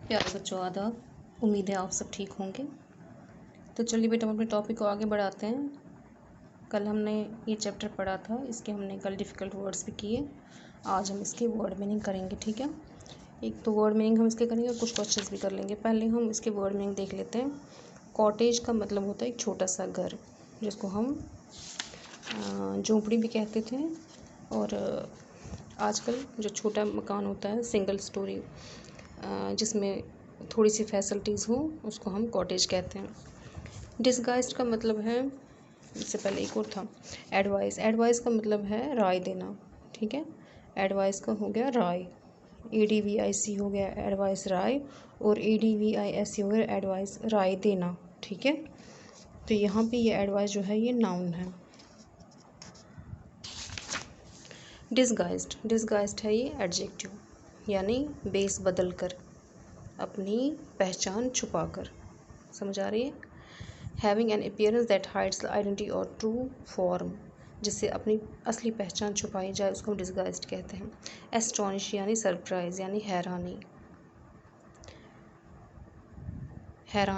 प्यारे बच्चों आदाब। उम्मीद है आप सब ठीक होंगे। तो चलिए बेटा हम अपने टॉपिक को आगे बढ़ाते हैं। कल हमने ये चैप्टर पढ़ा था, इसके हमने कल डिफ़िकल्ट वर्ड्स भी किए। आज हम इसके वर्ड मीनिंग करेंगे, ठीक है। एक तो वर्ड मीनिंग हम इसके करेंगे और कुछ क्वेश्चंस भी कर लेंगे। पहले हम इसके वर्ड मीनिंग देख लेते हैं। कॉटेज का मतलब होता है एक छोटा सा घर, जिसको हम झोंपड़ी भी कहते थे। और आजकल जो छोटा मकान होता है सिंगल स्टोरी, जिसमें थोड़ी सी फैसिलिटीज़ हो, उसको हम कॉटेज कहते हैं। डिसगाइज्ड का मतलब है, इससे पहले एक और था एडवाइस। एडवाइस का मतलब है राय देना, ठीक है। एडवाइस का हो गया राय, ADVIC हो गया एडवाइस राय, और ADVIS हो गया एडवाइस राय देना, ठीक है। तो यहाँ पे ये एडवाइस जो है ये नाउन है। डिसगाइज्ड है ये एडजेक्टिव, यानी बेस बदल कर, अपनी पहचान छुपाकर। समझ आ रही है। Having an appearance that hides the identity और ट्रू फॉर्म, जिससे अपनी असली पहचान छुपाई जाए, उसको हम डिसगाइज्ड कहते हैं। एस्टोनिश यानी सरप्राइज, यानी हैरान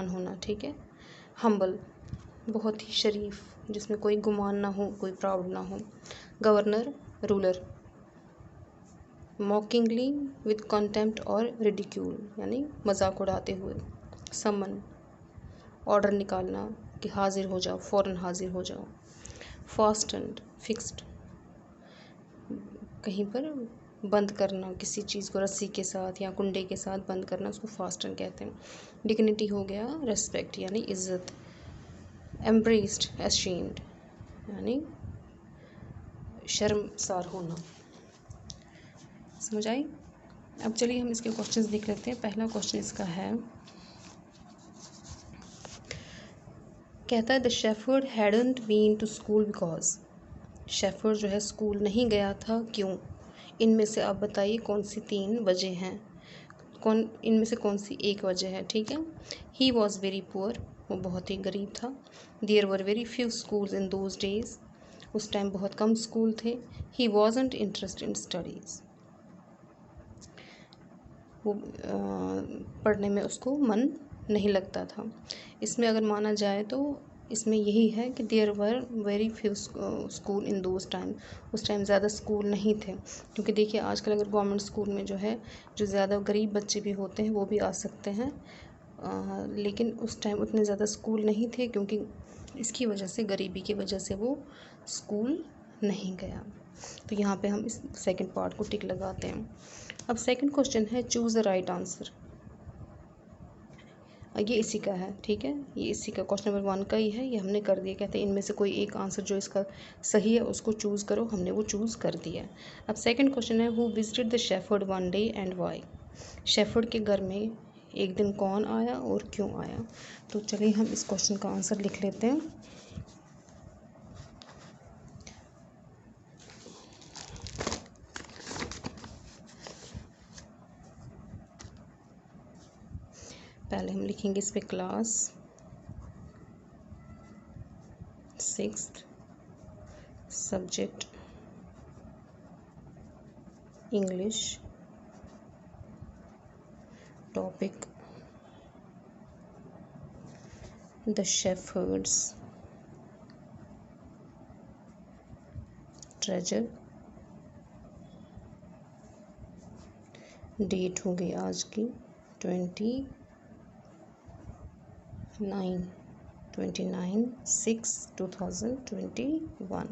होना, ठीक है। हम्बल बहुत ही शरीफ, जिसमें कोई गुमान ना हो, कोई प्राउड ना हो। Governor ruler. Mockingly with contempt और रिडिक्यूल, यानी मजाक उड़ाते हुए। समन ऑर्डर निकालना कि हाजिर हो जाओ, फ़ौरन हाजिर हो जाओ। फास्टेंड फिक्स्ड, कहीं पर बंद करना, किसी चीज़ को रस्सी के साथ या कुंडे के साथ बंद करना, उसको फास्टेंड कहते हैं। डिग्निटी हो गया रेस्पेक्ट, यानी इज्जत। एम्ब्रेस्ड एशेम्ड, यानी शर्मसार होना। समझ आई। अब चलिए हम इसके क्वेश्चंस देख लेते हैं। पहला क्वेश्चन इसका है, कहता है the shepherd hadn't been to school because. Shepherd जो है स्कूल नहीं गया था, क्यों। इनमें से आप बताइए कौन सी 3 वजह हैं, इनमें से कौन सी एक वजह है, ठीक है। ही वॉज वेरी पुअर, वो बहुत ही गरीब था। There were very few schools in those days, उस टाइम बहुत कम स्कूल थे। He wasn't interested in studies, वो पढ़ने में उसको मन नहीं लगता था। इसमें अगर माना जाए तो इसमें यही है कि there were very few school in those time, उस टाइम ज़्यादा स्कूल नहीं थे। क्योंकि देखिए आजकल अगर गवर्नमेंट स्कूल में जो है, जो ज़्यादा गरीब बच्चे भी होते हैं वो भी आ सकते हैं, लेकिन उस टाइम उतने ज़्यादा स्कूल नहीं थे, क्योंकि इसकी वजह से, गरीबी की वजह से वो स्कूल नहीं गया। तो यहाँ पे हम इस सेकंड पार्ट को टिक लगाते हैं। अब सेकंड क्वेश्चन है चूज़ द राइट आंसर। ये इसी का है, ठीक है। ये इसी का क्वेश्चन नंबर 1 का ही है, ये हमने कर दिया। कहते हैं इनमें से कोई एक आंसर जो इसका सही है उसको चूज़ करो, हमने वो चूज़ कर दिया। अब सेकंड क्वेश्चन है who visited the shepherd one day and why. Shepherd के घर में एक दिन कौन आया और क्यों आया। तो चलिए हम इस क्वेश्चन का आंसर लिख लेते हैं। पहले हम लिखेंगे इस पे class 6th, subject English, topic the shepherd's treasure, date हो गई आज की 29/6/2021।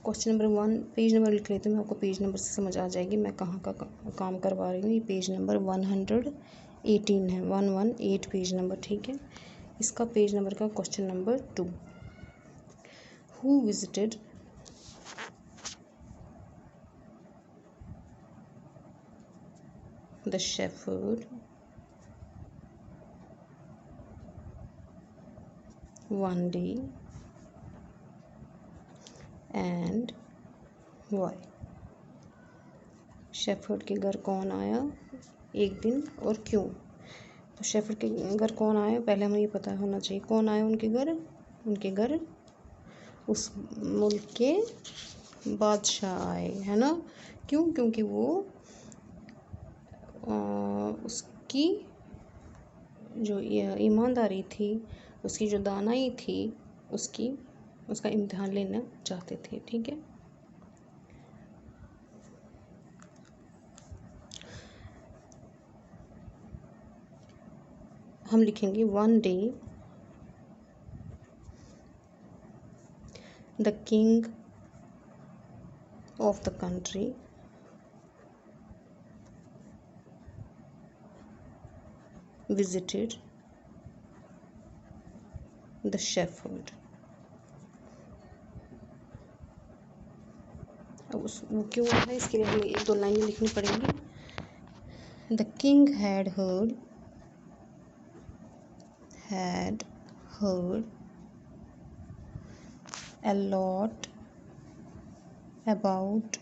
क्वेश्चन नंबर 1 पेज नंबर लिख लेते हैं, मैं आपको पेज नंबर से समझ आ जाएगी मैं कहाँ का काम करवा रही हूँ। ये पेज नंबर 118 है, 118 पेज नंबर, ठीक है। इसका पेज नंबर का question number 2, who visited the shepherd one day and why. Shepherd के घर कौन आया एक दिन और क्यों। तो शेफर्ड के घर कौन आया, पहले हमें ये पता होना चाहिए कौन आया उनके घर। उनके घर उस मुल्क के बादशाह आए, है ना। क्यों, क्योंकि वो उसकी जो ईमानदारी थी, उसकी जो दानाई थी, उसका इम्तिहान लेना चाहते थे। ठीक है, हम लिखेंगे one day the king of the country visited the shepherd। अब वो क्यों आता है, इसके लिए हमें एक दो लाइनें लिखनी पड़ेंगी। The king had heard a lot about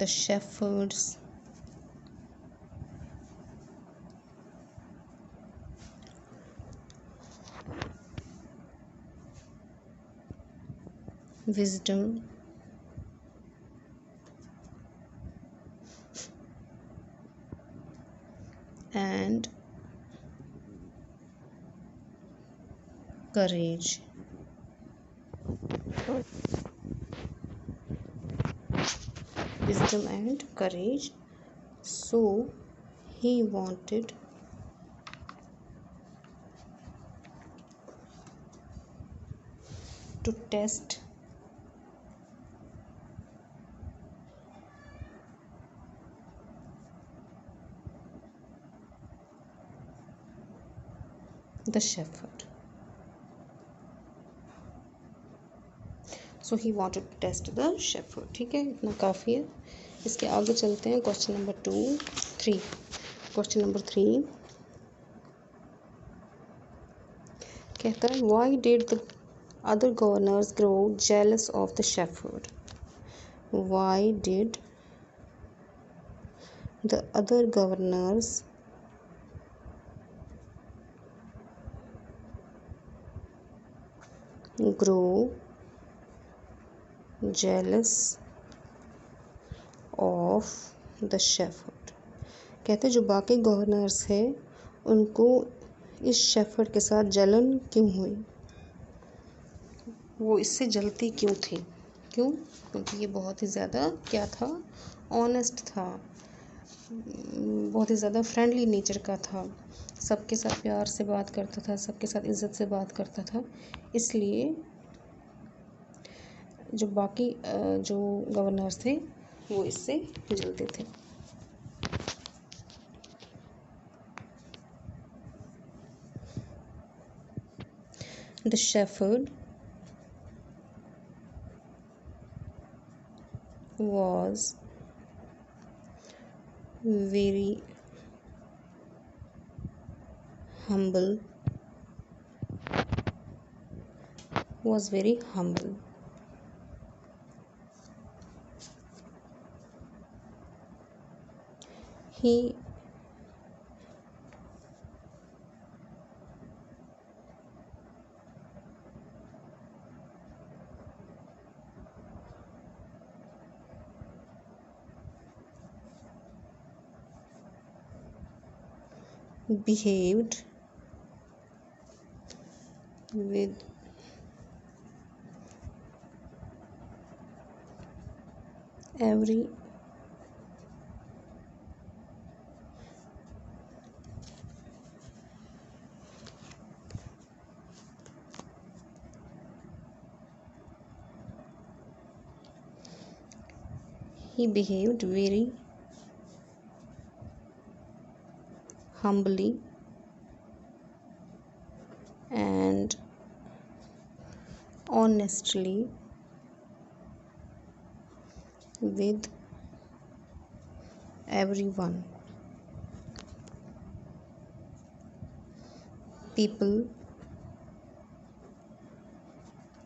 the shepherds wisdom and courage। wisdom and courage, so he wanted to test the shepherd। So he wanted to test the shepherd। ठीक है, इतना काफ़ी है। इसके आगे चलते हैं क्वेश्चन नंबर 3। क्वेश्चन नंबर 3 कहता है why did the other governors grow jealous of the shepherd. Why did the other governors grow jealous of the shepherd. कहते जो बाकी गवर्नर्स है उनको इस शेफर्ड के साथ जलन क्यों हुई, वो इससे जलती क्यों थी। क्यों? क्योंकि ये बहुत ही ज़्यादा क्या था, ऑनेस्ट था, बहुत ही ज़्यादा फ्रेंडली नेचर का था, सबके साथ प्यार से बात करता था, सबके साथ इज़्ज़त से बात करता था। इसलिए जो बाकी जो गवर्नर्स थे वो इससे जलते थे। The shepherd was very humble, he behaved with every he behaved very humbly and honestly with everyone। People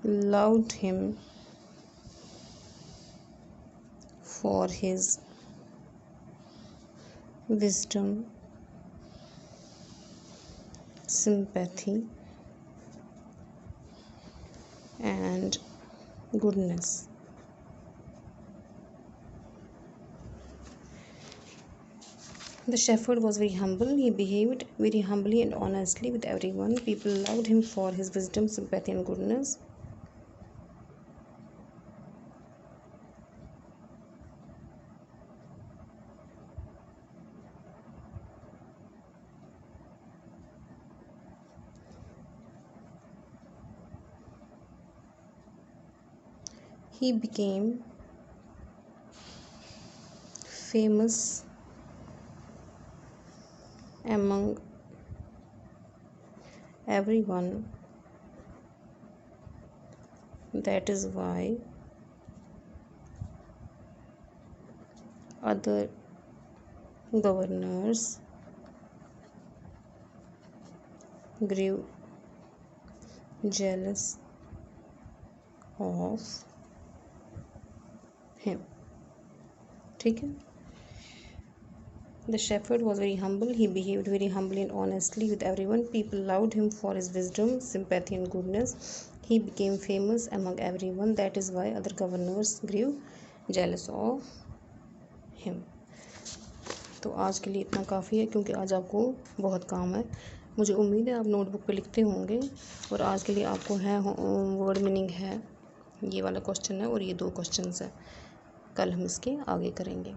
loved him for his wisdom, sympathy and goodness। The shepherd was very humble. He behaved very humbly and honestly with everyone. People loved him for his wisdom, sympathy, and goodness. He became famous among everyone. That is why other governors grew jealous of him. ठीक है. The shepherd was very humble. He behaved very humbly and honestly with everyone. People loved him for his wisdom, sympathy, and goodness. He became famous among everyone. That is why other governors grew jealous of him. तो आज के लिए इतना काफ़ी है, क्योंकि आज आपको बहुत काम है. मुझे उम्मीद है आप नोटबुक पे लिखते होंगे. और आज के लिए आपको है वर्ड मीनिंग है, ये वाला क्वेश्चन है और ये 2 क्वेश्चन है. कल हम इसके आगे करेंगे.